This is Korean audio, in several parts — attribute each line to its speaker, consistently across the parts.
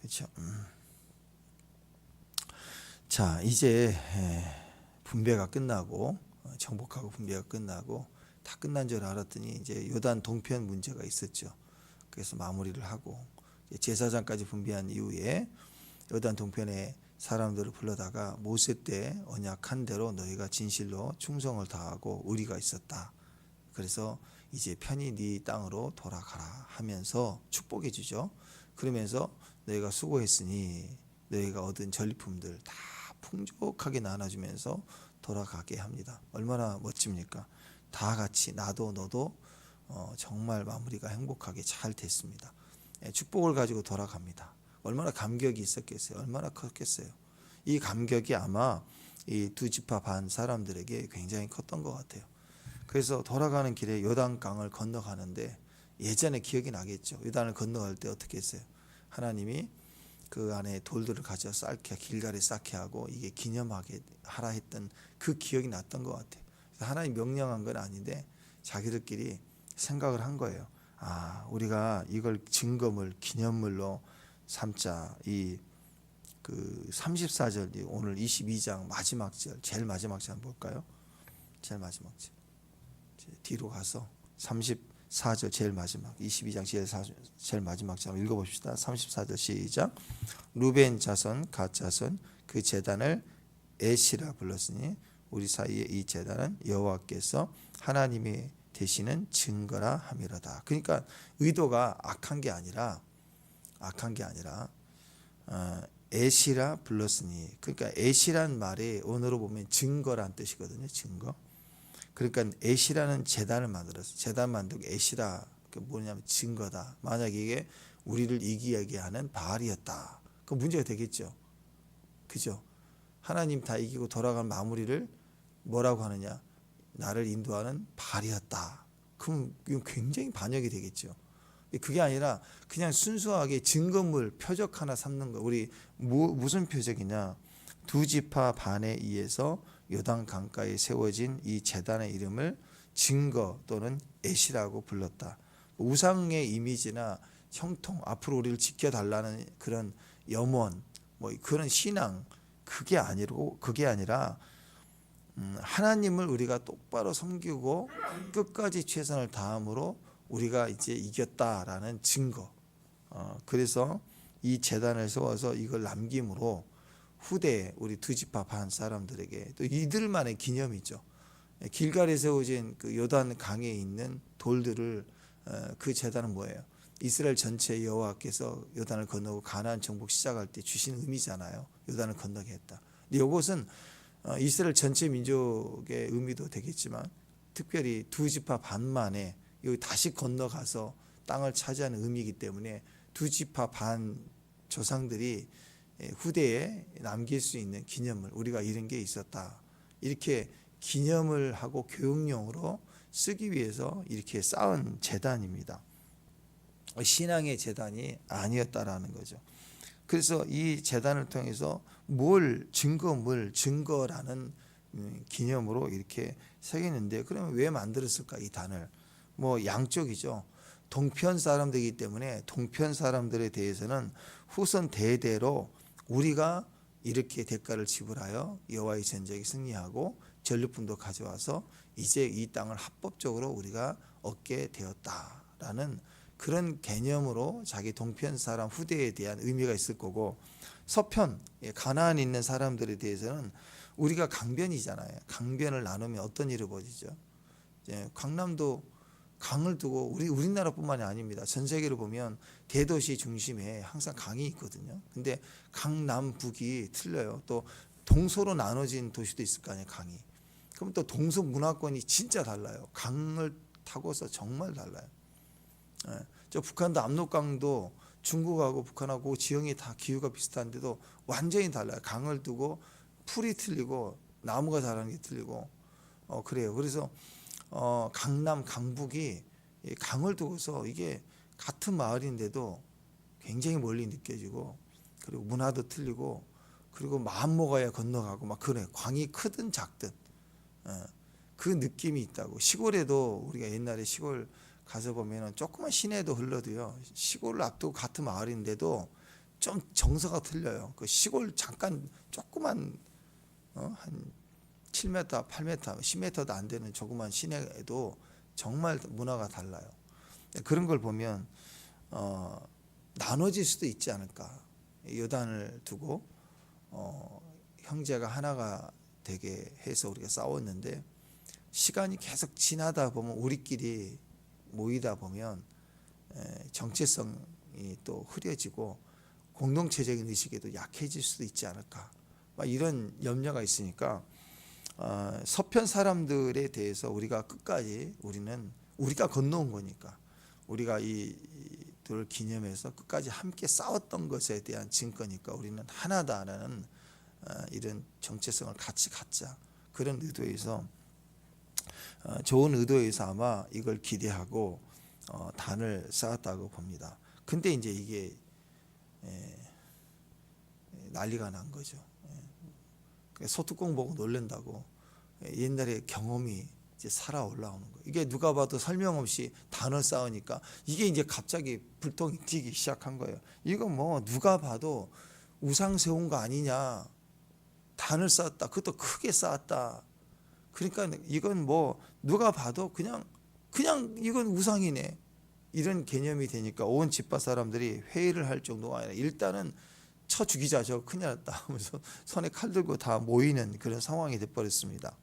Speaker 1: 그렇죠. 자, 이제 분배가 끝나고 정복하고 분배가 끝나고 다 끝난 줄 알았더니 이제 요단 동편 문제가 있었죠. 그래서 마무리를 하고 제사장까지 분배한 이후에 요단 동편에 사람들을 불러다가 모세 때 언약한 대로 너희가 진실로 충성을 다하고 의리가 있었다. 그래서 이제 편히 네 땅으로 돌아가라 하면서 축복해 주죠. 그러면서 너희가 수고했으니 너희가 얻은 전리품들 다 풍족하게 나눠주면서 돌아가게 합니다. 얼마나 멋집니까? 다 같이 나도 너도 정말 마무리가 행복하게 잘 됐습니다. 축복을 가지고 돌아갑니다. 얼마나 감격이 있었겠어요. 얼마나 컸겠어요. 이 감격이 아마 이 두 지파 반 사람들에게 굉장히 컸던 것 같아요. 그래서 돌아가는 길에 요단강을 건너가는데 예전에 기억이 나겠죠. 요단을 건너갈 때 어떻게 했어요? 하나님이 그 안에 돌들을 가져 쌓게 길갈에 쌓게 하고 이게 기념하게 하라 했던 그 기억이 났던 것 같아요. 하나님 명령한 건 아닌데 자기들끼리 생각을 한 거예요. 아, 우리가 이걸 증거물 기념물로 삼자. 이 그 34절 오늘 22장 마지막 절 제일 마지막 절 볼까요? 제일 마지막 절 뒤로 가서 34절 제일 마지막 22장 제일 마지막 절 읽어봅시다. 34절 시작. 루벤 자손 갓 자손 그 제단을 에시라 불렀으니 우리 사이에 이 제단은 여호와께서 하나님이 되시는 증거라 함이로다. 그러니까 의도가 악한 게 아니라 에시라 불렀으니, 그러니까 에시란 말이 원어로 보면 증거란 뜻이거든요. 증거. 그러니까 에시라는 제단을 만들었어요. 제단 만들고 에시라 뭐냐면 증거다. 만약 이게 우리를 이기게 하는 바알이었다. 그 문제가 되겠죠. 그죠? 하나님 다 이기고 돌아간 마무리를 뭐라고 하느냐? 나를 인도하는 바알이었다. 그럼 이건 굉장히 반역이 되겠죠. 그게 아니라 그냥 순수하게 증거물 표적 하나 삼는 거. 우리 무슨 표적이냐? 두 지파 반에 의해서 요단 강가에 세워진 이 제단의 이름을 증거 또는 에시라고 불렀다. 우상의 이미지나 형통, 앞으로 우리를 지켜달라는 그런 염원, 뭐 그런 신앙, 그게 아니라 하나님을 우리가 똑바로 섬기고 끝까지 최선을 다함으로 우리가 이제 이겼다라는 증거. 그래서 이 제단을 세워서 이걸 남김으로 후대에 우리 두 지파 반 사람들에게 또 이들만의 기념이죠. 길갈에 세워진 그 요단 강에 있는 돌들을 그 제단은 뭐예요? 이스라엘 전체 여호와께서 요단을 건너고 가나안 정복 시작할 때 주신 의미잖아요. 요단을 건너게 했다. 근데 이것은 이스라엘 전체 민족의 의미도 되겠지만 특별히 두 지파 반만에 여기 다시 건너가서 땅을 차지하는 의미이기 때문에 두 지파 반 조상들이 후대에 남길 수 있는 기념을 우리가 이런 게 있었다. 이렇게 기념을 하고 교육용으로 쓰기 위해서 이렇게 쌓은 제단입니다. 신앙의 제단이 아니었다라는 거죠. 그래서 이 제단을 통해서 증거라는 기념으로 이렇게 새기는데 그러면 왜 만들었을까 이 단을? 뭐 양쪽이죠. 동편 사람들이기 때문에 동편 사람들에 대해서는 후손 대대로 우리가 이렇게 대가를 지불하여 여호와의 전쟁에 승리하고 전리품도 가져와서 이제 이 땅을 합법적으로 우리가 얻게 되었다라는 그런 개념으로 자기 동편 사람 후대에 대한 의미가 있을 거고, 서편 가나안에 있는 사람들에 대해서는 우리가 강변이잖아요. 강변을 나누면 어떤 일이 벌어지죠? 강남도 강을 두고 우리나라뿐만이 아닙니다. 전 세계로 보면 대도시 중심에 항상 강이 있거든요. 근데 강남북이 틀려요. 또 동서로 나눠진 도시도 있을 거 아니에요. 강이. 그럼 또 동서 문화권이 진짜 달라요. 강을 타고서 정말 달라요. 저 북한도 압록강도 중국하고 북한하고 지형이 다 기후가 비슷한데도 완전히 달라요. 강을 두고 풀이 틀리고 나무가 자라는 게 틀리고 그래요. 그래서 강남, 강북이 강을 두고서 이게 같은 마을인데도 굉장히 멀리 느껴지고, 그리고 문화도 틀리고, 그리고 마음 먹어야 건너가고 막 그래. 강이 크든 작든 그 느낌이 있다고. 시골에도 우리가 옛날에 시골 가서 보면은 조그만 시내도 흘러도요. 시골을 앞두고 같은 마을인데도 좀 정서가 틀려요. 그 시골 잠깐 조그만 한 7m, 8m, 10m도 안 되는 조그만 시내에도 정말 문화가 달라요. 그런 걸 보면 나눠질 수도 있지 않을까. 요단을 두고 형제가 하나가 되게 해서 우리가 싸웠는데 시간이 계속 지나다 보면 우리끼리 모이다 보면 정체성이 또 흐려지고 공동체적인 의식에도 약해질 수도 있지 않을까. 막 이런 염려가 있으니까 서편 사람들에 대해서 우리가 끝까지 우리가 건너온 거니까 우리가 이들을 기념해서 끝까지 함께 싸웠던 것에 대한 증거니까 우리는 하나다라는 이런 정체성을 같이 갖자. 그런 의도에서 좋은 의도에서 아마 이걸 기대하고 단을 쌓았다고 봅니다. 근데 이제 이게 난리가 난 거죠. 소뚜껑 보고 놀란다고 옛날에 경험이 이제 살아 올라오는 거예요. 이게 누가 봐도 설명 없이 단을 쌓으니까 이게 이제 갑자기 불똥이 튀기 시작한 거예요. 이거 뭐 누가 봐도 우상 세운 거 아니냐. 단을 쌓았다. 그것도 크게 쌓았다. 그러니까 이건 뭐 누가 봐도 그냥 이건 우상이네. 이런 개념이 되니까 온 집밥 사람들이 회의를 할 정도가 아니라 일단은 쳐 죽이자. 저 큰일 났다 하면서 손에 칼 들고 다 모이는 그런 상황이 돼버렸습니다.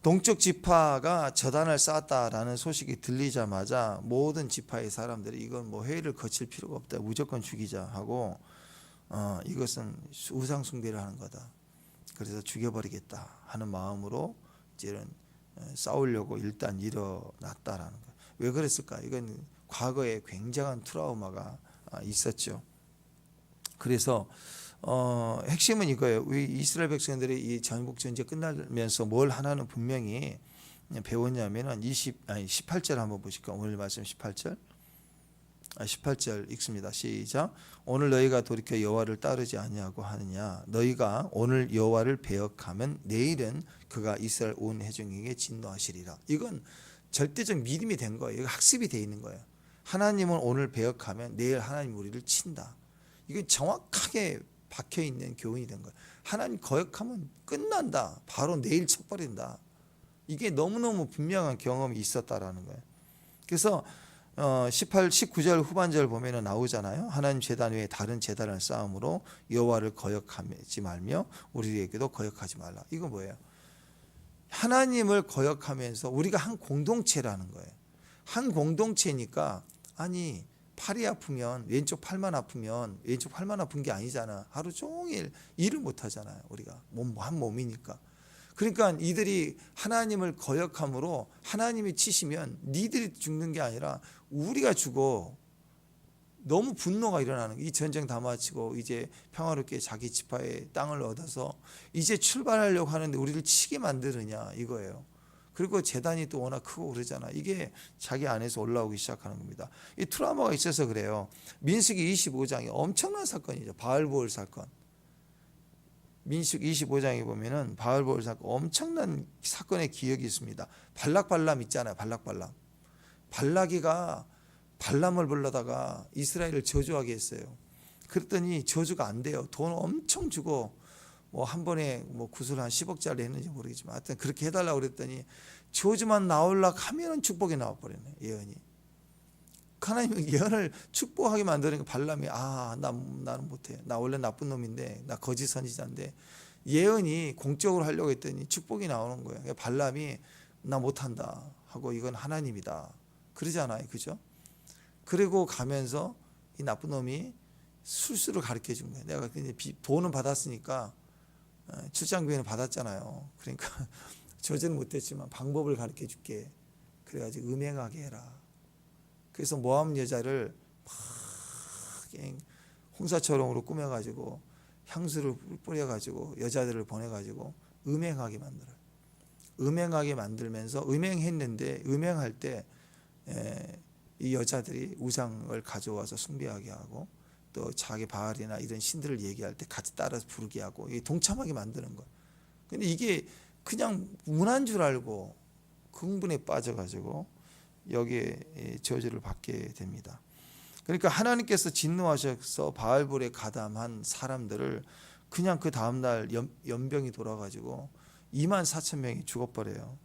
Speaker 1: 동쪽 지파가 저단을 쌓았다라는 소식이 들리자마자 모든 지파의 사람들이 이건 뭐 회의를 거칠 필요가 없다. 무조건 죽이자 하고 이것은 우상 숭배를 하는 거다. 그래서 죽여버리겠다 하는 마음으로 이제는 싸우려고 일단 일어났다라는 거예요. 왜 그랬을까? 이건 과거에 굉장한 트라우마가 있었죠. 그래서 핵심은 이거예요. 우리 이스라엘 백성들이 이 전국 전쟁 끝나면서 뭘 하나는 분명히 배웠냐면은 18절 한번 보실까요? 오늘 말씀 18절. 18절 읽습니다. 시작. 오늘 너희가 돌이켜 여호와를 따르지 아니하고 하느냐. 너희가 오늘 여호와를 배역하면 내일은 그가 이스라엘 온 회중에게 진노하시리라. 이건 절대적 믿음이 된 거예요. 이거 학습이 돼 있는 거예요. 하나님은 오늘 배역하면 내일 하나님 우리를 친다. 이게 정확하게 박혀 있는 교훈이 된 거예요. 하나님 거역하면 끝난다. 바로 내일 쳐버린다. 이게 너무너무 분명한 경험이 있었다라는 거예요. 그래서 19절 후반절 보면은 나오잖아요. 하나님 제단 외에 다른 제단을 쌓음으로 여호와를 거역하지 말며 우리에게도 거역하지 말라. 이거 뭐예요? 하나님을 거역하면서 우리가 한 공동체라는 거예요. 한 공동체니까 아니 팔이 아프면 왼쪽 팔만 아프면 왼쪽 팔만 아픈 게 아니잖아. 하루 종일 일을 못 하잖아요. 우리가 한 몸이니까. 그러니까 이들이 하나님을 거역함으로 하나님이 치시면 니들이 죽는 게 아니라 우리가 죽어. 너무 분노가 일어나는 거예요. 이 전쟁 다 마치고 이제 평화롭게 자기 지파의 땅을 얻어서 이제 출발하려고 하는데 우리를 치게 만드느냐 이거예요. 그리고 재단이 또 워낙 크고 그러잖아. 이게 자기 안에서 올라오기 시작하는 겁니다. 이 트라우마가 있어서 그래요. 민수기 25장이 엄청난 사건이죠. 바알보을 사건. 민수기 25장에 보면은 바알보을 사건 엄청난 사건의 기억이 있습니다. 발락발람 있잖아요. 발락발람. 발락이가 발람을 불러다가 이스라엘을 저주하게 했어요. 그랬더니 저주가 안 돼요. 돈 엄청 주고 뭐 한 번에 뭐 구슬 한 10억짜리 했는지 모르겠지만 하여튼 그렇게 해달라고 그랬더니 저주만 나오려고 하면은 축복이 나와버렸네. 예언이. 하나님은 예언을 축복하게 만드는 발람이 나는 못해. 나 원래 나쁜 놈인데 나 거짓 선지자인데 예언이 공적으로 하려고 했더니 축복이 나오는 거예요. 그러니까 발람이 나 못한다 하고 이건 하나님이다. 그러잖아요. 그죠? 그리고 가면서 이 나쁜 놈이 술수를 가르쳐 준 거예요. 내가 돈은 받았으니까 출장비는 받았잖아요. 그러니까 저주는 못했지만 방법을 가르쳐 줄게. 그래가지고 음행하게 해라. 그래서 모함 여자를 막 홍사처럼으로 꾸며가지고 향수를 뿌려가지고 여자들을 보내가지고 음행하게 만들어요. 음행하게 만들면서 음행했는데 음행할 때 이 여자들이 우상을 가져와서 숭배하게 하고 또 자기 바알이나 이런 신들을 얘기할 때 같이 따라서 부르게 하고 동참하게 만드는 거예요. 근데 이게 그냥 문화인 줄 알고 흥분에 빠져가지고 여기에 저주를 받게 됩니다. 그러니까 하나님께서 진노하셔서 바알볼에 가담한 사람들을 그냥 그 다음날 연병이 돌아가지고 24,000명이 죽어버려요.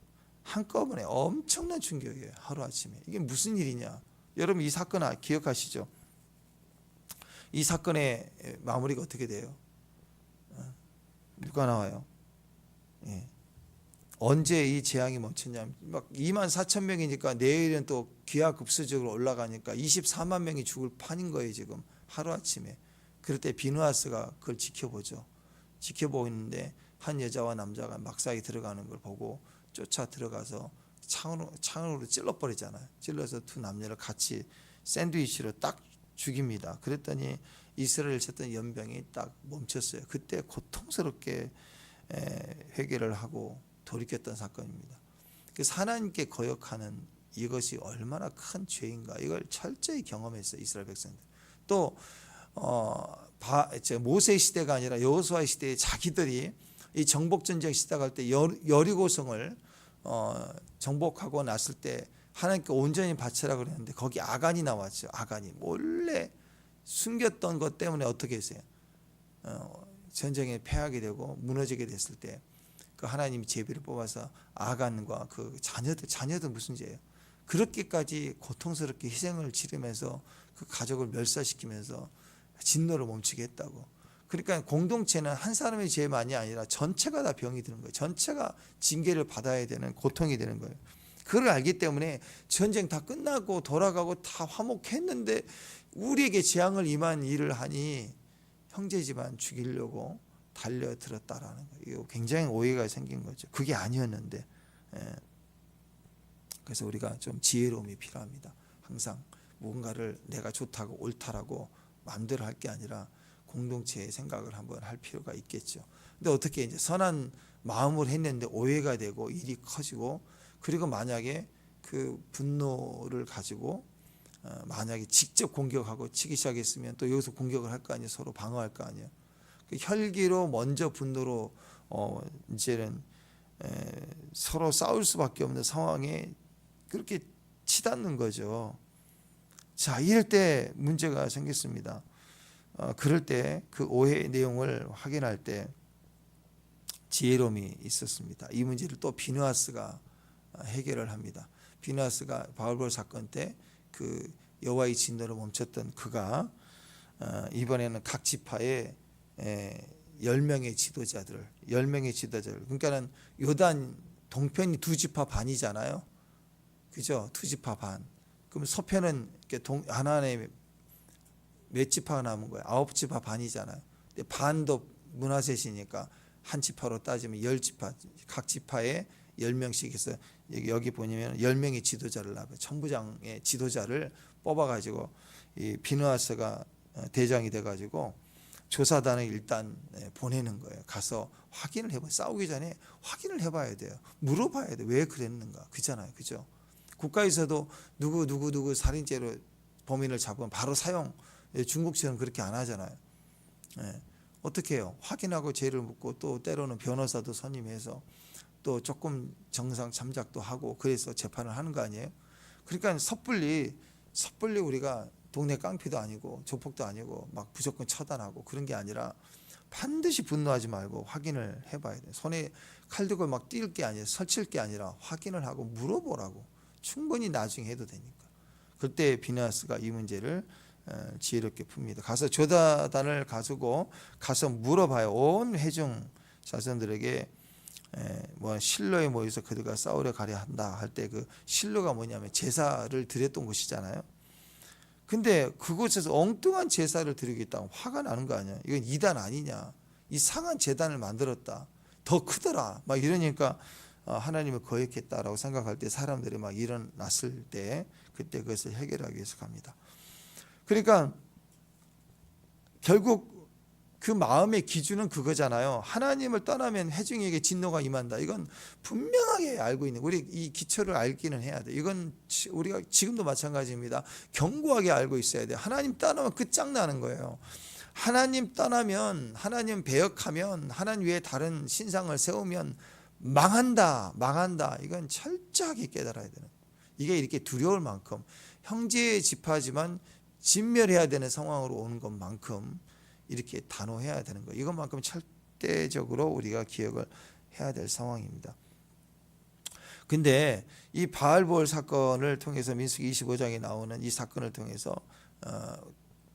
Speaker 1: 한꺼번에. 엄청난 충격이에요. 하루아침에. 이게 무슨 일이냐. 여러분 이 사건 기억하시죠? 이 사건의 마무리가 어떻게 돼요? 누가 나와요? 예. 언제 이 재앙이 멈췄냐면 막 24,000명이니까 내일은 또 기하급수적으로 올라가니까 24만 명이 죽을 판인 거예요. 지금 하루아침에. 그럴 때 비누아스가 그걸 지켜보죠. 지켜보고 있는데 한 여자와 남자가 막사에 들어가는 걸 보고 쫓아 들어가서 창으로 찔러버리잖아요. 찔러서 두 남녀를 같이 샌드위치로 딱 죽입니다. 그랬더니 이스라엘 쳤던 연병이 딱 멈췄어요. 그때 고통스럽게 회개를 하고 돌이켰던 사건입니다. 그래서 하나님께 거역하는 이것이 얼마나 큰 죄인가 이걸 철저히 경험했어요. 이스라엘 백성들. 또 모세 시대가 아니라 여호수아 시대에 자기들이 이 정복전쟁 시작할 때 여리고성을 정복하고 났을 때 하나님께 온전히 바치라 그랬는데 거기 아간이 나왔죠. 아간이 몰래 숨겼던 것 때문에 어떻게 했어요? 전쟁에 패하게 되고 무너지게 됐을 때 그 하나님이 제비를 뽑아서 아간과 그 자녀들 무슨 죄예요? 그렇게까지 고통스럽게 희생을 치르면서 그 가족을 멸사시키면서 진노를 멈추게 했다고. 그러니까 공동체는 한 사람의 죄만이 아니라 전체가 다 병이 드는 거예요. 전체가 징계를 받아야 되는 고통이 되는 거예요. 그걸 알기 때문에 전쟁 다 끝나고 돌아가고 다 화목했는데 우리에게 재앙을 임한 일을 하니 형제지만 죽이려고 달려들었다라는 거예요. 이거 굉장히 오해가 생긴 거죠. 그게 아니었는데. 그래서 우리가 좀 지혜로움이 필요합니다. 항상 뭔가를 내가 좋다고 옳다라고 마음대로 할 게 아니라 공동체의 생각을 한번 할 필요가 있겠죠. 근데 어떻게 이제 선한 마음을 했는데 오해가 되고 일이 커지고 그리고 만약에 그 분노를 가지고 만약에 직접 공격하고 치기 시작했으면 또 여기서 공격을 할 거 아니에요. 서로 방어할 거 아니에요. 그 혈기로 먼저 분노로 이제는 서로 싸울 수밖에 없는 상황에 그렇게 치닫는 거죠. 자, 이럴 때 문제가 생겼습니다. 그럴 때 그 오해의 내용을 확인할 때 지혜로움이 있었습니다. 이 문제를 또 비느하스가 해결을 합니다. 비느하스가 바울볼 사건 때 그 여호와의 진노를 멈췄던 그가 이번에는 각 지파의 10명의 지도자들 그러니까는 요단 동편이 두 지파 반이잖아요. 그죠? 두 지파 반. 그럼 서편은 하나의 몇 지파가 남은 거예요? 9지파 반이잖아요. 근데 반도 므낫셋이니까 한 지파로 따지면 10지파, 각 지파에 10명씩 해서 여기 보면 10명의 지도자를 낳아요. 천부장의 지도자를 뽑아가지고 이 비느하스가 대장이 돼가지고 조사단을 일단 보내는 거예요. 가서 확인을 해봐요. 싸우기 전에 확인을 해봐야 돼요. 물어봐야 돼요. 왜 그랬는가. 그잖아요. 그죠? 국가에서도 누구 살인죄로 범인을 잡으면 바로 사형. 중국처럼 그렇게 안 하잖아요. 어떻게 해요? 확인하고 죄를 묻고 또 때로는 변호사도 선임해서 또 조금 정상 참작도 하고 그래서 재판을 하는 거 아니에요? 그러니까 섣불리 우리가 동네 깡패도 아니고 조폭도 아니고 막 무조건 처단하고 그런 게 아니라 반드시 분노하지 말고 확인을 해봐야 돼요. 손에 칼 들고 막 뛸 게 아니라 설칠 게 아니라 확인을 하고 물어보라고. 충분히 나중에 해도 되니까. 그때 비느하스가 이 문제를 지혜롭게 풉니다. 가서 조사단을 가서 물어봐요. 온 회중 자손들에게 실로에 모여서 그들과 싸우려 가려 한다 할 때 그 실로가 뭐냐면 제사를 드렸던 곳이잖아요. 근데 그곳에서 엉뚱한 제사를 드리겠다고 화가 나는 거 아니야. 이건 이단 아니냐. 이상한 제단을 만들었다. 더 크더라. 막 이러니까 하나님을 거역했다라고 생각할 때 사람들이 막 일어났을 때 그때 그것을 해결하기 위해서 갑니다. 그러니까 결국 그 마음의 기준은 그거잖아요. 하나님을 떠나면 회중에게 진노가 임한다. 이건 분명하게 알고 있는, 우리 이 기초를 알기는 해야 돼. 이건 우리가 지금도 마찬가지입니다. 견고하게 알고 있어야 돼. 하나님 떠나면 끝장나는 거예요. 하나님 떠나면, 하나님 배역하면, 하나님 외에 다른 신상을 세우면 망한다. 이건 철저하게 깨달아야 되는 거예요. 이게 이렇게 두려울 만큼 형제의 지파지만 진멸해야 되는 상황으로 오는 것만큼 이렇게 단호해야 되는 거예요. 이것만큼 절대적으로 우리가 기억을 해야 될 상황입니다. 근데 이 바알볼 사건을 통해서 민수기 25장에 나오는 이 사건을 통해서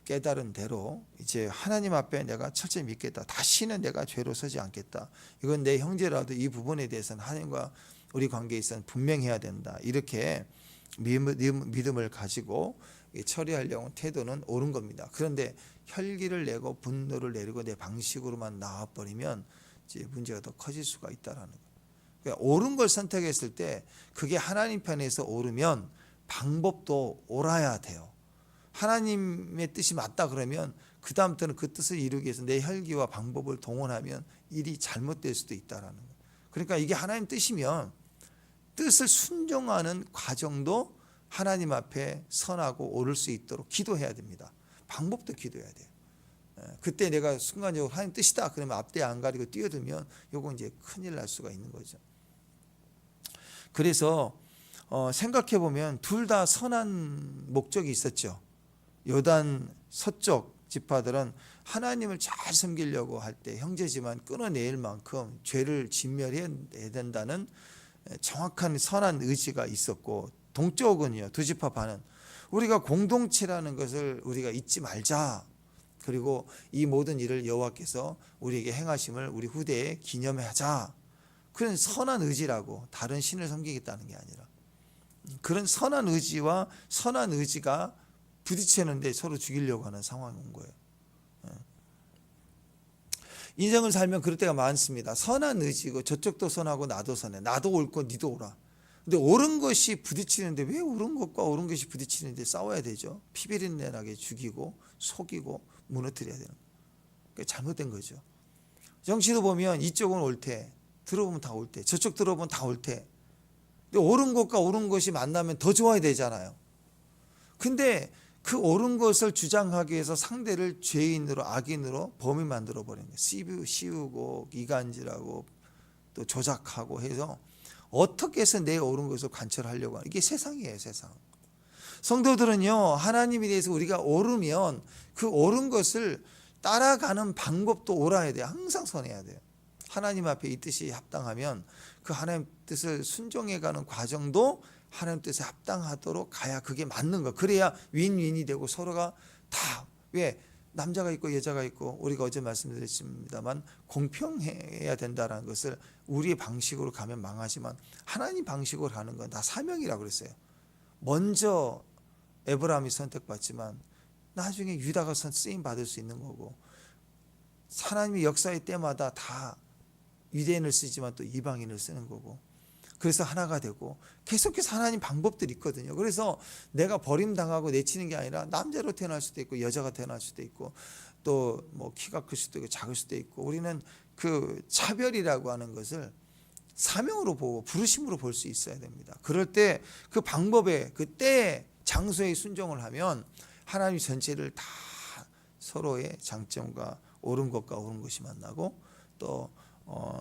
Speaker 1: 깨달은 대로 이제 하나님 앞에 내가 철저히 믿겠다. 다시는 내가 죄로 서지 않겠다. 이건 내 형제라도 이 부분에 대해서는 하나님과 우리 관계에 있어서는 분명해야 된다. 이렇게 믿음을 가지고 처리하려는 태도는 옳은 겁니다. 그런데 혈기를 내고 분노를 내리고 내 방식으로만 나와버리면 이제 문제가 더 커질 수가 있다라는 거예요. 그러니까 옳은 걸 선택했을 때 그게 하나님 편에서 옳으면 방법도 옳아야 돼요. 하나님의 뜻이 맞다 그러면 그 다음부터는 그 뜻을 이루기 위해서 내 혈기와 방법을 동원하면 일이 잘못될 수도 있다라는 거예요. 그러니까 이게 하나님 뜻이면 뜻을 순종하는 과정도 하나님 앞에 선하고 옳을 수 있도록 기도해야 됩니다. 방법도 기도해야 돼요. 그때 내가 순간적으로 하나님 뜻이다 그러면 앞뒤 안 가리고 뛰어들면 요건 이제 큰일 날 수가 있는 거죠. 그래서 생각해 보면 둘 다 선한 목적이 있었죠. 요단 서쪽 지파들은 하나님을 잘 섬기려고 할 때 형제지만 끊어낼 만큼 죄를 진멸해야 된다는 정확한 선한 의지가 있었고, 동쪽은요, 두 지파 반은 우리가 공동체라는 것을 우리가 잊지 말자. 그리고 이 모든 일을 여호와께서 우리에게 행하심을 우리 후대에 기념하자. 그런 선한 의지라고, 다른 신을 섬기겠다는 게 아니라 그런 선한 의지와 선한 의지가 부딪히는데 서로 죽이려고 하는 상황이 온 거예요. 인생을 살면 그럴 때가 많습니다. 선한 의지고 저쪽도 선하고 나도 선해. 나도 옳고 니도 옳아. 근데 옳은 것이 부딪히는데 왜 옳은 것과 옳은 것이 부딪히는데 싸워야 되죠. 피비린내 나게 죽이고 속이고 무너뜨려야 되는 거예요. 그러니까 잘못된 거죠. 정치도 보면 이쪽은 옳대. 들어보면 다 옳대. 저쪽 들어보면 다 옳대. 근데 옳은 것과 옳은 것이 만나면 더 좋아야 되잖아요. 근데 그 옳은 것을 주장하기 위해서 상대를 죄인으로 악인으로 범인 만들어 버리는 거예요. 씌우고 이간질하고 또 조작하고 해서 어떻게 해서 내 옳은 것을 관철하려고 하는, 이게 세상이에요, 세상. 성도들은요, 하나님에 대해서 우리가 옳으면 그 옳은 것을 따라가는 방법도 옳아야 돼요. 항상 선해야 돼요. 하나님 앞에 이 뜻이 합당하면 그 하나님 뜻을 순종해가는 과정도 하나님 뜻에 합당하도록 가야 그게 맞는 거. 그래야 윈윈이 되고 서로가 다, 왜 남자가 있고 여자가 있고 우리가 어제 말씀드렸습니다만 공평해야 된다는 것을 우리의 방식으로 가면 망하지만 하나님 방식으로 가는 건 다 사명이라고 그랬어요. 먼저 에브라임이 선택받지만 나중에 유다가 쓰임 받을 수 있는 거고, 하나님의 역사의 때마다 다 유대인을 쓰지만 또 이방인을 쓰는 거고, 그래서 하나가 되고 계속해서 하나님 방법들이 있거든요. 그래서 내가 버림당하고 내치는 게 아니라 남자로 태어날 수도 있고 여자가 태어날 수도 있고 또 뭐 키가 클 수도 있고 작을 수도 있고, 우리는 그 차별이라고 하는 것을 사명으로 보고 부르심으로 볼 수 있어야 됩니다. 그럴 때 그 방법에 그 때에 장소에 순종을 하면 하나님 전체를 다 서로의 장점과 옳은 것과 옳은 것이 만나고 또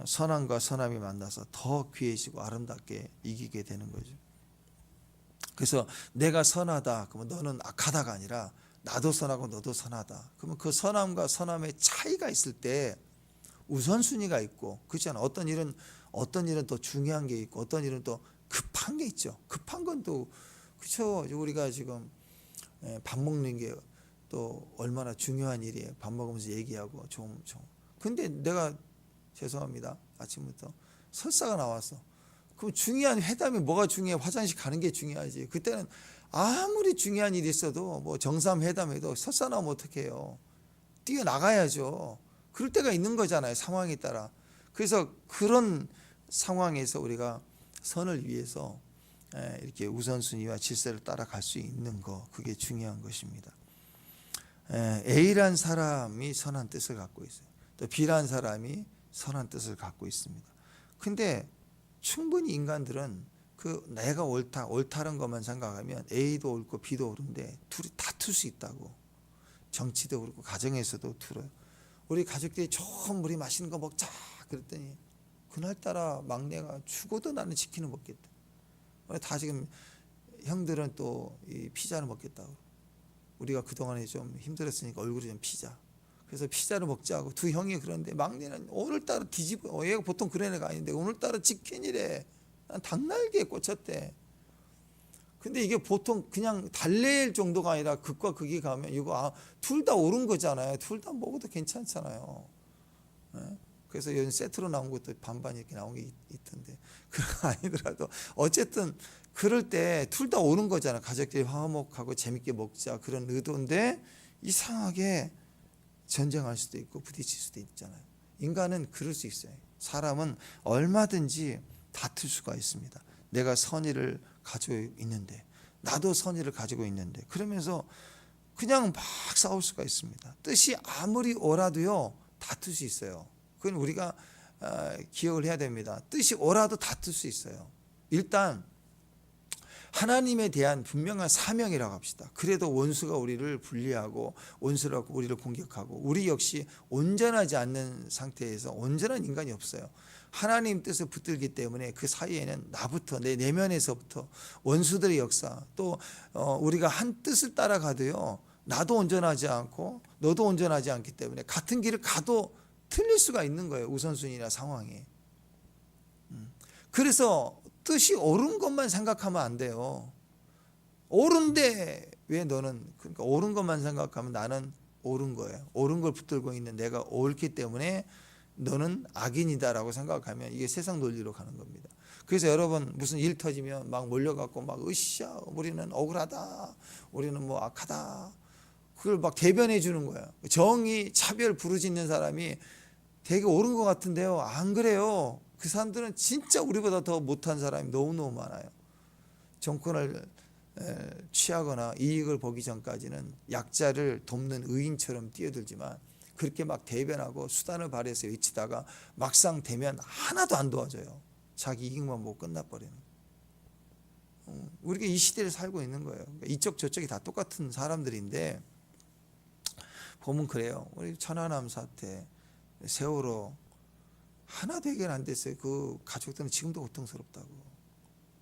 Speaker 1: 선함과 선함이 만나서 더 귀해지고 아름답게 이기게 되는 거죠. 그래서 내가 선하다 그러면 너는 악하다가 아니라 나도 선하고 너도 선하다. 그러면 그 선함과 선함의 차이가 있을 때 우선순위가 있고, 그렇잖아. 어떤 일은 또 중요한 게 있고 어떤 일은 또 급한 게 있죠. 급한 건 또 그렇죠. 우리가 지금 밥 먹는 게 또 얼마나 중요한 일이에요. 밥 먹으면서 얘기하고 좀. 근데 내가 죄송합니다. 아침부터 설사가 나왔어. 그럼 중요한 회담이 뭐가 중요해? 화장실 가는 게 중요하지. 그때는 아무리 중요한 일이 있어도 뭐 정상회담해도 설사 나오면 어떡해요? 뛰어나가야죠. 그럴 때가 있는 거잖아요. 상황에 따라. 그래서 그런 상황에서 우리가 선을 위해서 이렇게 우선순위와 질서를 따라갈 수 있는 거, 그게 중요한 것입니다. A란 사람이 선한 뜻을 갖고 있어요. 또 B란 사람이 선한 뜻을 갖고 있습니다. 근데 충분히 인간들은 그 내가 옳다는 것만 생각하면 A도 옳고 B도 옳은데 둘이 다툴 수 있다고. 정치도 그렇고 가정에서도 둘어요. 우리 가족들이 좋은 물이 맛있는 거 먹자 그랬더니 그날따라 막내가 죽어도 나는 치킨을 먹겠다. 다 지금 형들은 또 이 피자를 먹겠다고. 우리가 그동안에 좀 힘들었으니까 얼굴이 좀 피자. 그래서 피자를 먹자고 두 형이 그러는데 막내는 오늘따라 뒤집어. 얘가 보통 그런 애가 아닌데 오늘따라 치킨이래. 난 닭날개에 꽂혔대. 근데 이게 보통 그냥 달랠 정도가 아니라 극과 극이 가면 이거 둘 다 옳은 거잖아요. 둘 다 먹어도 괜찮잖아요. 예? 그래서 요즘 세트로 나온 것도 반반 이렇게 나온 게 있던데 그런 거 아니더라도 어쨌든 그럴 때 둘 다 옳은 거잖아. 가족들이 화목하고 재밌게 먹자 그런 의도인데 이상하게 전쟁할 수도 있고 부딪힐 수도 있잖아요. 인간은 그럴 수 있어요. 사람은 얼마든지 다툴 수가 있습니다. 내가 선의를 가지고 있는데 나도 선의를 가지고 있는데 그러면서 그냥 막 싸울 수가 있습니다. 뜻이 아무리 옳아도요 다툴 수 있어요. 그건 우리가 기억을 해야 됩니다. 뜻이 옳아도 다툴 수 있어요. 일단 하나님에 대한 분명한 사명이라고 합시다. 그래도 원수가 우리를 분리하고 원수가 우리를 공격하고 우리 역시 온전하지 않는 상태에서 온전한 인간이 없어요. 하나님 뜻을 붙들기 때문에 그 사이에는 나부터 내 내면에서부터 원수들의 역사 또 우리가 한 뜻을 따라가도요 나도 온전하지 않고 너도 온전하지 않기 때문에 같은 길을 가도 틀릴 수가 있는 거예요. 우선순위나 상황이. 그래서 뜻이 옳은 것만 생각하면 안 돼요. 옳은데 왜 너는 그러니까 옳은 것만 생각하면 나는 옳은 거예요. 옳은 걸 붙들고 있는 내가 옳기 때문에 너는 악인이다라고 생각하면 이게 세상 논리로 가는 겁니다. 그래서 여러분 무슨 일 터지면 막 몰려갖고 막 으쌰 우리는 억울하다 우리는 뭐 악하다 그걸 막 대변해 주는 거예요. 정의 차별 부르짖는 사람이 되게 옳은 것 같은데요 안 그래요. 그 사람들은 진짜 우리보다 더 못한 사람이 너무너무 많아요. 정권을 취하거나 이익을 보기 전까지는 약자를 돕는 의인처럼 뛰어들지만 그렇게 막 대변하고 수단을 발휘해서 외치다가 막상 되면 하나도 안 도와줘요. 자기 이익만 보고 끝나버리는. 우리가 이 시대를 살고 있는 거예요. 이쪽 저쪽이 다 똑같은 사람들인데 보면 그래요. 우리 천안함 사태, 세월호 하나도 해결 안 됐어요. 그 가족들은 지금도 고통스럽다고.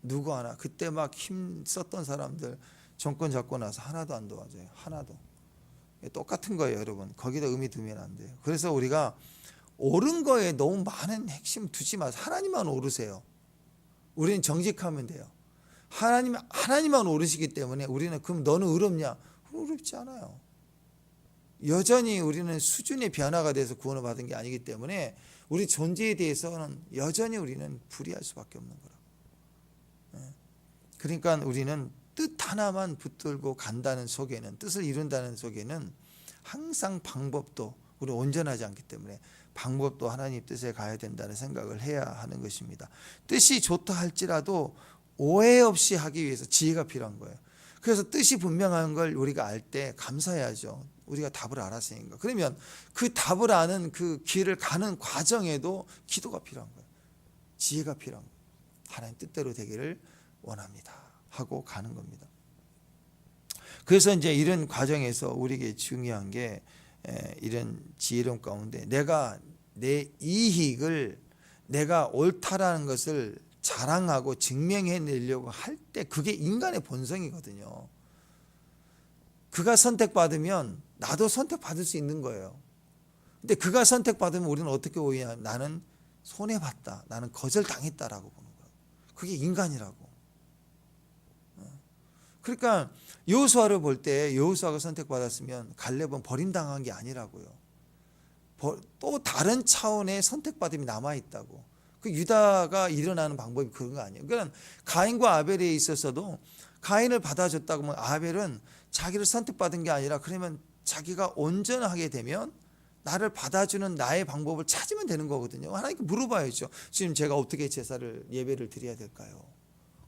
Speaker 1: 누구 하나 그때 막 힘 썼던 사람들 정권 잡고 나서 하나도 안 도와줘요. 하나도. 똑같은 거예요, 여러분. 거기다 의미 두면 안 돼요. 그래서 우리가 옳은 거에 너무 많은 핵심 두지 마세요. 하나님만 오르세요. 우리는 정직하면 돼요. 하나님만 오르시기 때문에 우리는 그럼 너는 의롭냐? 의롭지 않아요. 여전히 우리는 수준의 변화가 돼서 구원을 받은 게 아니기 때문에 우리 존재에 대해서는 여전히 우리는 불의할 수밖에 없는 거라고. 그러니까 우리는 뜻 하나만 붙들고 간다는 속에는 뜻을 이룬다는 속에는 항상 방법도 우리 온전하지 않기 때문에 방법도 하나님 뜻에 가야 된다는 생각을 해야 하는 것입니다. 뜻이 좋다 할지라도 오해 없이 하기 위해서 지혜가 필요한 거예요. 그래서 뜻이 분명한 걸 우리가 알 때 감사해야죠. 우리가 답을 알았으니까. 그러면 그 답을 아는 그 길을 가는 과정에도 기도가 필요한 거예요. 지혜가 필요한 거예요. 하나님 뜻대로 되기를 원합니다 하고 가는 겁니다. 그래서 이제 이런 과정에서 우리에게 중요한 게 이런 지혜로움 가운데 내가 내 이익을 내가 옳다라는 것을 자랑하고 증명해내려고 할 때 그게 인간의 본성이거든요. 그가 선택받으면 나도 선택받을 수 있는 거예요. 근데 그가 선택받으면 우리는 어떻게 오해하냐? 나는 손해봤다. 나는 거절당했다라고 보는 거예요. 그게 인간이라고. 그러니까 여호수아를 볼 때 여호수아가 선택받았으면 갈렙은 버림당한 게 아니라고요. 또 다른 차원의 선택받음이 남아있다고. 그 유다가 일어나는 방법이 그런 거 아니에요. 그러니까 가인과 아벨에 있어서도 가인을 받아줬다고 하면 아벨은 자기를 선택받은 게 아니라 그러면 자기가 온전하게 되면 나를 받아주는 나의 방법을 찾으면 되는 거거든요. 하나님께 물어봐야죠. 지금 제가 어떻게 제사를 예배를 드려야 될까요?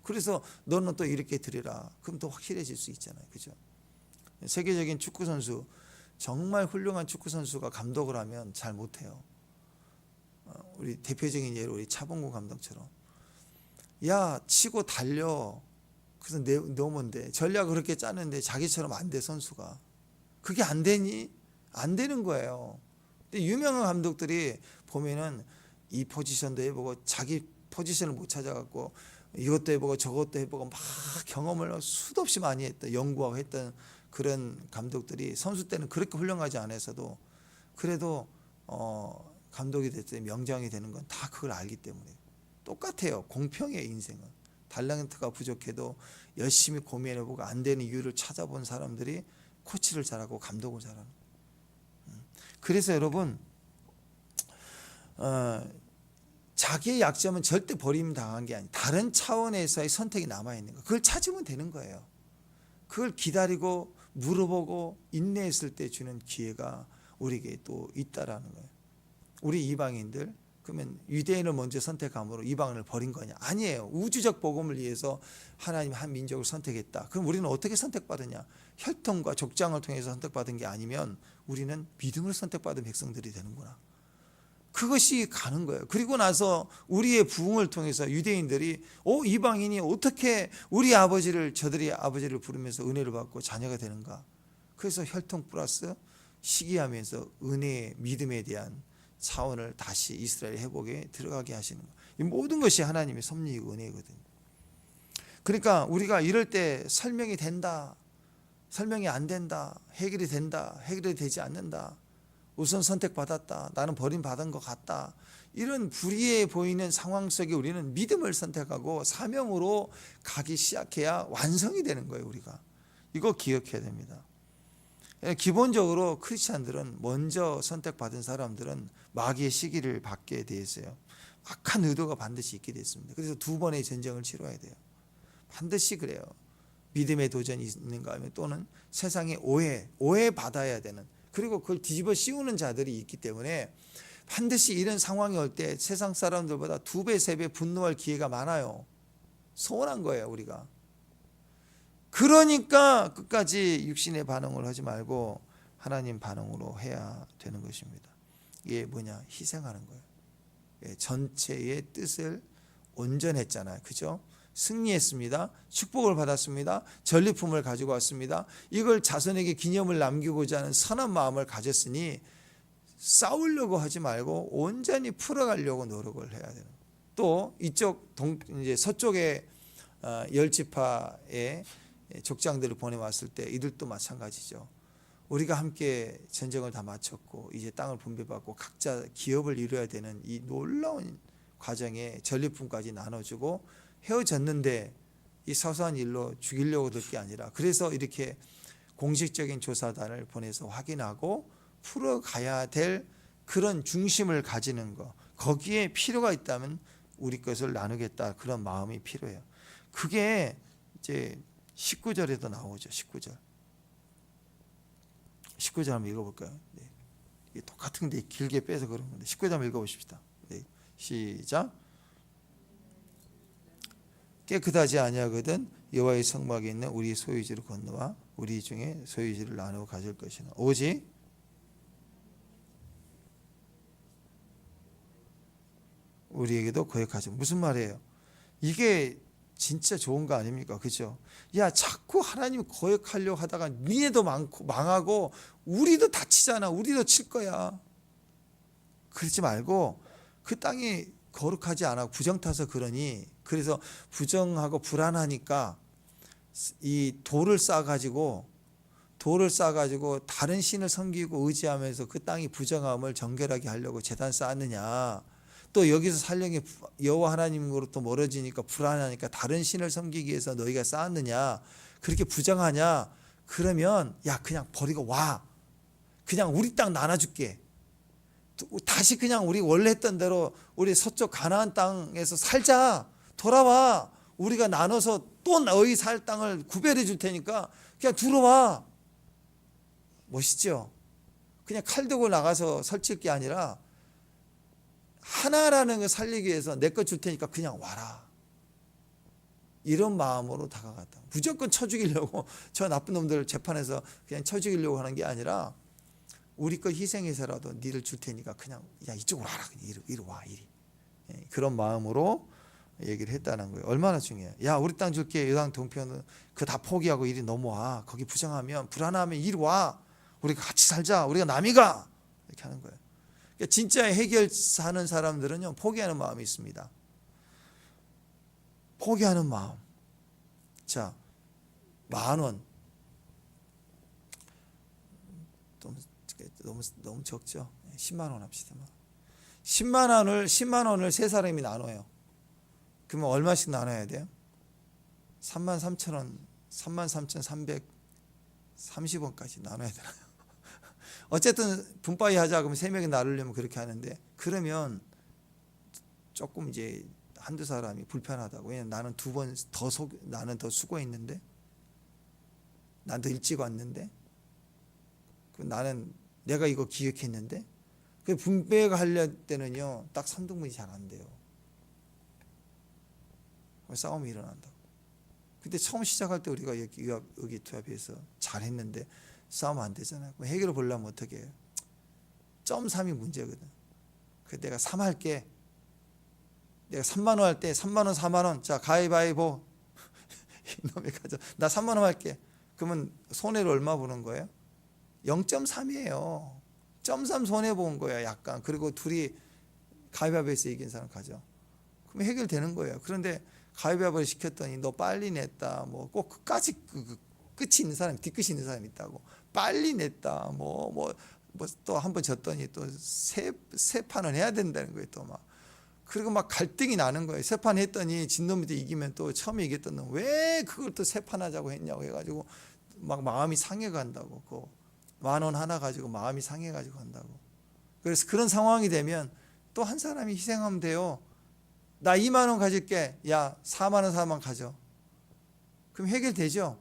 Speaker 1: 그래서 너는 또 이렇게 드리라. 그럼 더 확실해질 수 있잖아요. 그죠? 세계적인 축구 선수 정말 훌륭한 축구 선수가 감독을 하면 잘 못해요. 우리 대표적인 예로 우리 차범근 감독처럼 야 치고 달려 그래서 넣으면 돼. 전략을 그렇게 짜는데 자기처럼 안 돼 선수가. 그게 안 되니? 안 되는 거예요. 근데 유명한 감독들이 보면은 이 포지션도 해보고 자기 포지션을 못 찾아갖고 이것도 해보고 저것도 해보고 막 경험을 수도 없이 많이 했던 연구하고 했던 그런 감독들이 선수 때는 그렇게 훌륭하지 않아서도 그래도 감독이 됐을 때 명장이 되는 건 다 그걸 알기 때문에 똑같아요. 공평해요. 인생은. 탤런트가 부족해도 열심히 고민해보고 안 되는 이유를 찾아본 사람들이 코치를 잘하고 감독을 잘하는. 그래서 여러분 자기의 약점은 절대 버림당한 게 아니에요. 다른 차원에서의 선택이 남아있는 거. 그걸 찾으면 되는 거예요. 그걸 기다리고 물어보고 인내했을 때 주는 기회가 우리에게 또 있다라는 거예요. 우리 이방인들 그러면 유대인을 먼저 선택함으로 이방인을 버린 거냐? 아니에요. 우주적 복음을 위해서 하나님 한 민족을 선택했다. 그럼 우리는 어떻게 선택받으냐? 혈통과 족장을 통해서 선택받은 게 아니면 우리는 믿음으로 선택받은 백성들이 되는구나. 그것이 가는 거예요. 그리고 나서 우리의 부흥을 통해서 유대인들이 이방인이 어떻게 우리 아버지를 저들이 아버지를 부르면서 은혜를 받고 자녀가 되는가? 그래서 혈통 플러스 시기하면서 은혜의 믿음에 대한 차원을 다시 이스라엘 회복에 들어가게 하시는 거예요. 이 모든 것이 하나님의 섭리이고 은혜거든요. 그러니까 우리가 이럴 때 설명이 된다, 설명이 안 된다, 해결이 된다, 해결이 되지 않는다, 우선 선택받았다, 나는 버림받은 것 같다, 이런 불의해 보이는 상황 속에 우리는 믿음을 선택하고 사명으로 가기 시작해야 완성이 되는 거예요. 우리가 이거 기억해야 됩니다. 기본적으로 크리스찬들은 먼저 선택받은 사람들은 마귀의 시기를 받게 돼 있어요. 악한 의도가 반드시 있게 됐습니다. 그래서 2번의 전쟁을 치러야 돼요. 반드시 그래요. 믿음의 도전이 있는가 하면 또는 세상의 오해 받아야 되는, 그리고 그걸 뒤집어 씌우는 자들이 있기 때문에 반드시 이런 상황이 올 때 세상 사람들보다 2배, 3배 분노할 기회가 많아요. 서운한 거예요, 우리가. 그러니까 끝까지 육신의 반응을 하지 말고 하나님 반응으로 해야 되는 것입니다. 이게 뭐냐? 희생하는 거예요. 전체의 뜻을 온전했잖아요. 그죠? 승리했습니다. 축복을 받았습니다. 전리품을 가지고 왔습니다. 이걸 자손에게 기념을 남기고자 하는 선한 마음을 가졌으니 싸우려고 하지 말고 온전히 풀어가려고 노력을 해야 되는 거예요. 또 이쪽 이제 서쪽의 10지파의 족장들을 보내왔을 때 이들도 마찬가지죠. 우리가 함께 전쟁을 다 마쳤고 이제 땅을 분배받고 각자 기업을 이루어야 되는 이 놀라운 과정에 전리품까지 나눠주고 헤어졌는데 이 사소한 일로 죽이려고 들 게 아니라, 그래서 이렇게 공식적인 조사단을 보내서 확인하고 풀어가야 될 그런 중심을 가지는 거, 거기에 필요가 있다면 우리 것을 나누겠다, 그런 마음이 필요해요. 그게 이제 19절에도 나오죠. 19절 한번 읽어볼까요? 네. 이게 똑같은데 길게 빼서 그런 건데 19절 한번 읽어보십시다. 네. 시작. 깨끗하지 아니하거든 여호와의 성막에 있는 우리 소유지를 건너와 우리 중에 소유지를 나누어 가질 것이나 오직 우리에게도 거역하지. 무슨 말이에요? 이게 진짜 좋은 거 아닙니까? 그죠? 야, 자꾸 하나님 거역하려고 하다가 니네도 망하고 우리도 다치잖아. 우리도 칠 거야. 그러지 말고 그 땅이 거룩하지 않아 부정 타서 그러니, 그래서 부정하고 불안하니까 이 돌을 쌓아가지고 다른 신을 섬기고 의지하면서 그 땅이 부정함을 정결하게 하려고 제단 쌓았느냐. 또 여기서 살령이 여호와 하나님으로부터 멀어지니까 불안하니까 다른 신을 섬기기 위해서 너희가 쌓았느냐. 그렇게 부정하냐. 그러면 야, 그냥 버리고 와. 그냥 우리 땅 나눠줄게. 다시 그냥 우리 원래 했던 대로 우리 서쪽 가나안 땅에서 살자. 돌아와. 우리가 나눠서 또 너희 살 땅을 구별해 줄 테니까 그냥 들어와. 멋있죠? 그냥 칼 들고 나가서 설칠 게 아니라 하나라는 걸 살리기 위해서 내 것 줄 테니까 그냥 와라. 이런 마음으로 다가갔다. 무조건 쳐 죽이려고 저 나쁜 놈들 재판에서 그냥 쳐 죽이려고 하는 게 아니라 우리 거 희생해서라도 니를 줄 테니까 그냥 야, 이쪽으로 와라. 이리 와. 이리. 그런 마음으로 얘기를 했다는 거예요. 얼마나 중요해요. 야, 우리 땅 줄게. 이 땅 동편은 그거 다 포기하고 이리 넘어와. 거기 부정하면 불안하면 이리 와. 우리가 같이 살자. 우리가 남이가. 이렇게 하는 거예요. 그러니까 진짜 해결하는 사람들은요, 포기하는 마음이 있습니다. 포기하는 마음. 자, 10,000원. 너무 적죠. 10만 원 합시다. 10만 원을 세 사람이 나눠요. 그러면 얼마씩 나눠야 돼요? 33,000원, 33,330원까지 나눠야 되나요? 어쨌든 분바이 하자 그러면 세 명이 나누려면 그렇게 하는데, 그러면 조금 이제 한두 사람이 불편하다고. 왜냐면 나는 나는 더 수고했는데, 난 더 일찍 왔는데, 나는 내가 이거 기획했는데, 그 분배가 하려 때는요 딱 3등분이 잘 안 돼요. 싸움이 일어난다고. 근데 처음 시작할 때 우리가 의기투합해서 잘했는데 싸우면 안 되잖아요. 해결을 보려면 어떻게 해요? 0.3이 문제거든. 그래서 내가 3 할게. 내가 3만 원 할 때 3만 원, 4만 원. 자, 가위바위보. 이놈이 가져. 나 3만 원 할게. 그러면 손해를 얼마 보는 거예요? 0.3이에요. 0.3 손해 본 거야, 약간. 그리고 둘이 가위바위보에서 이긴 사람 가져. 그럼 해결되는 거예요. 그런데 가위바위보를 시켰더니 너 빨리 냈다. 뭐 꼭 끝까지 끝이 있는 사람, 뒤끝이 있는 사람이 있다고. 빨리 냈다. 또 한 번 졌더니 또 세 판은 해야 된다는 거예요. 또 막. 그리고 막 갈등이 나는 거예요. 세 판 했더니 진 놈한테 이기면 또 처음에 이겼던 놈 왜 그걸 또 세 판 하자고 했냐고 해가지고 막 마음이 상해 간다고. 그 10,000원 하나 가지고 마음이 상해 가지고 간다고. 그래서 그런 상황이 되면 또 한 사람이 희생하면 돼요. 나 2만 원 가질게. 야, 4만 원, 4만 가져. 그럼 해결되죠?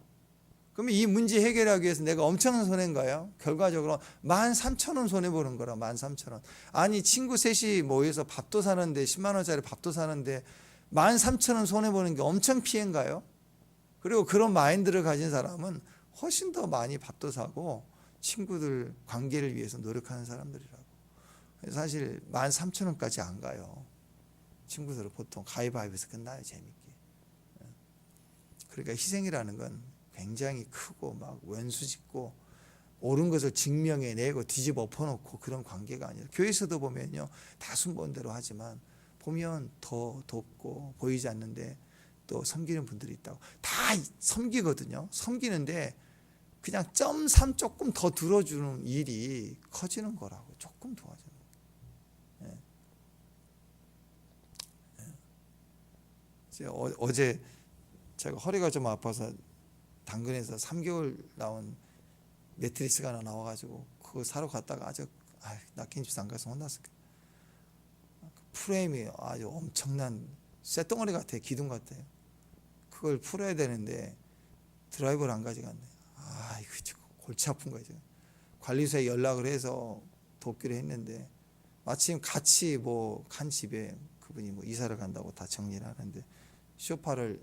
Speaker 1: 그러면 이 문제 해결하기 위해서 내가 엄청난 손해인 거예요. 결과적으로 13,000원 손해보는 거라. 13,000원. 아니, 친구 셋이 모여서 밥도 사는데, 10만 원짜리 밥도 사는데 13,000원 손해보는 게 엄청 피해인가요? 그리고 그런 마인드를 가진 사람은 훨씬 더 많이 밥도 사고 친구들 관계를 위해서 노력하는 사람들이라고. 사실 13,000원까지 안 가요. 친구들은 보통 가위바위보에서 끝나요. 재밌게. 그러니까 희생이라는 건 굉장히 크고 막 원수짓고 옳은 것을 증명해내고 뒤집어 엎어놓고 그런 관계가 아니라, 교회에서도 보면요 다 순번대로 하지만 보면 더 돕고 보이지 않는데 또 섬기는 분들이 있다고. 다 섬기거든요. 섬기는데 그냥 0.3 조금 더 들어주는 일이 커지는 거라고. 조금 도와주는 거예요. 어제 제가 허리가 좀 아파서 당근에서 3개월 나온 매트리스가 하나 나와가지고 그거 사러 갔다가 아주 낚인 집사 안 가서 혼났을 거예요. 프레임이 아주 엄청난 쇳덩어리 같아요. 기둥 같아요. 그걸 풀어야 되는데 드라이버를 안 가져갔네. 이거 골치 아픈 거죠. 관리소에 연락을 해서 돕기로 했는데 마침 같이 간 집에 그분이 이사를 간다고 다 정리를 하는데 쇼파를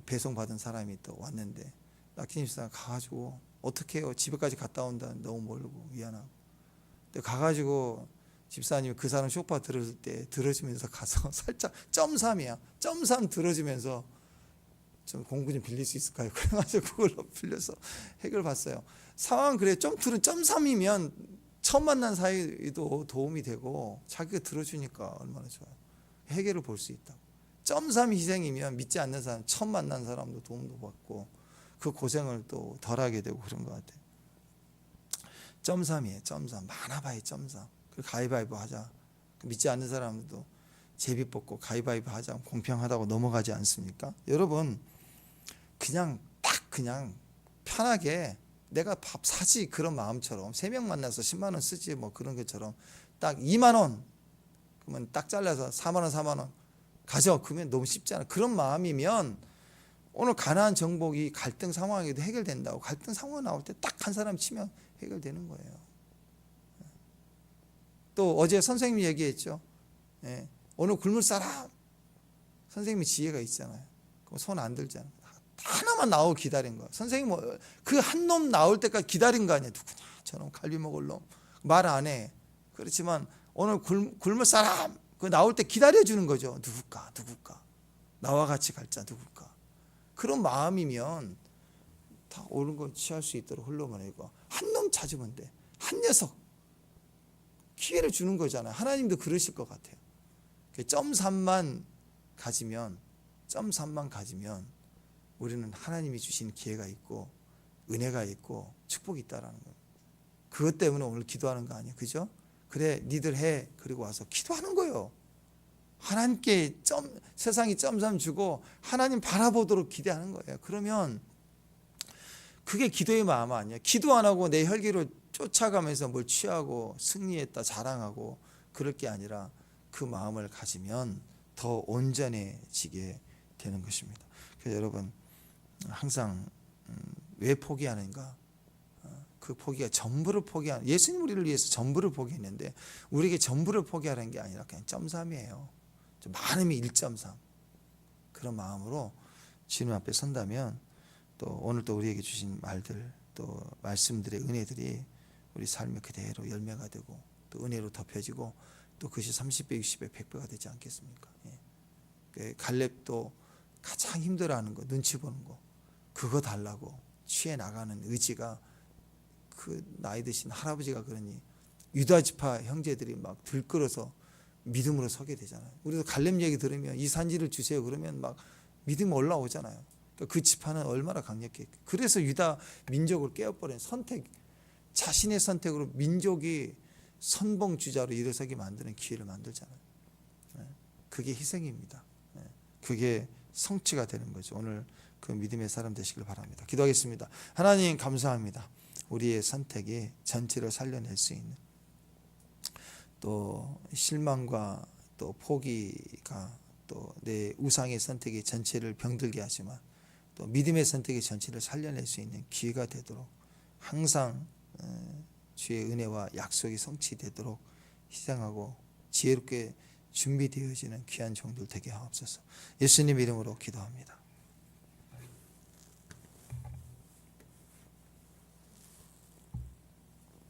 Speaker 1: 배송받은 사람이 또 왔는데 낚인 집사가 가가지고 어떻게 해요? 집에까지 갔다 온다. 너무 멀고 미안하고. 근데 가가지고 집사님이 그 사람 쇼파 들었을 때 들어주면서 가서 살짝 0.3이야. 0.3 들어주면서 좀 공부 좀 빌릴 수 있을까요? 그래가지고 그걸로 빌려서 해결 봤어요. 상황 그래. 좀 들은 0.3이면 처음 만난 사이도 도움이 되고 자기가 들어주니까 얼마나 좋아요. 해결을 볼 수 있다고. 0.3 희생이면 믿지 않는 사람, 처음 만난 사람도 도움도 받고 그 고생을 또 덜하게 되고 그런 것 같아요. 0.3이에요. 0.3 많아봐야 0.3. 그 가위바위보 하자. 믿지 않는 사람도 제비 뽑고 가위바위보 하자. 공평하다고 넘어가지 않습니까? 여러분 그냥 편하게 내가 밥 사지 그런 마음처럼 3명 만나서 10만 원 쓰지 그런 것처럼 딱 2만 원 그러면 딱 잘라서 4만 원 4만 원 가져. 그러면 너무 쉽잖아. 그런 마음이면 오늘 가나안 정복이 갈등 상황에도 해결된다고. 갈등 상황 나올 때 딱 한 사람 치면 해결되는 거예요. 또 어제 선생님이 얘기했죠. 오늘 굶을 사람 선생님이 지혜가 있잖아요. 그럼 손 안 들잖아요. 하나만 나오고 기다린 거야. 선생님 그 한 놈 나올 때까지 기다린 거 아니야. 누구냐 저놈 갈비 먹을 놈 말 안 해. 그렇지만 오늘 굶을 사람 그 나올 때 기다려주는 거죠. 누굴까 나와 같이 갈자 누굴까. 그런 마음이면 다 옳은 걸 취할 수 있도록 흘러보내고 한 놈 찾으면 돼. 한 녀석 기회를 주는 거잖아요. 하나님도 그러실 것 같아요. 0.3만 가지면 우리는 하나님이 주신 기회가 있고 은혜가 있고 축복이 있다라는 거예요. 그것 때문에 오늘 기도하는 거 아니에요, 그죠? 그래, 니들 해. 그리고 와서 기도하는 거예요. 하나님께 세상이 점삼 주고 하나님 바라보도록 기대하는 거예요. 그러면 그게 기도의 마음 아니야. 기도 안 하고 내 혈기로 쫓아가면서 뭘 취하고 승리했다 자랑하고 그럴 게 아니라 그 마음을 가지면 더 온전해지게 되는 것입니다. 그래서 여러분 항상 왜 포기하는가? 그 포기가 전부를 포기하는, 예수님 우리를 위해서 전부를 포기했는데 우리에게 전부를 포기하는 게 아니라 그냥 0.3이에요. 많으면 1.3 그런 마음으로 주님 앞에 선다면 또 오늘 또 우리에게 주신 말들 또 말씀들의 은혜들이 우리 삶에 그대로 열매가 되고 또 은혜로 덮여지고 또 그것이 30배, 60배, 100배가 되지 않겠습니까? 예. 갈렙도 가장 힘들어하는 거, 눈치 보는 거, 그거 달라고 취해 나가는 의지가 그 나이 드신 할아버지가 그러니 유다 지파 형제들이 막 들끓어서 믿음으로 서게 되잖아요. 우리도 갈렙 얘기 들으면 이 산지를 주세요 그러면 막 믿음 올라오잖아요. 그러니까 그 지파는 얼마나 강력해. 그래서 유다 민족을 깨어버린 선택, 자신의 선택으로 민족이 선봉 주자로 일어서게 만드는 기회를 만들잖아요. 그게 희생입니다. 그게 성취가 되는 거죠. 오늘 그 믿음의 사람 되시길 바랍니다. 기도하겠습니다. 하나님 감사합니다. 우리의 선택이 전체를 살려낼 수 있는 또 실망과 또 포기가 또 내 우상의 선택이 전체를 병들게 하지만 또 믿음의 선택이 전체를 살려낼 수 있는 기회가 되도록 항상 주의 은혜와 약속이 성취되도록 희생하고 지혜롭게 준비되어지는 귀한 종들 되게 하옵소서. 예수님 이름으로 기도합니다.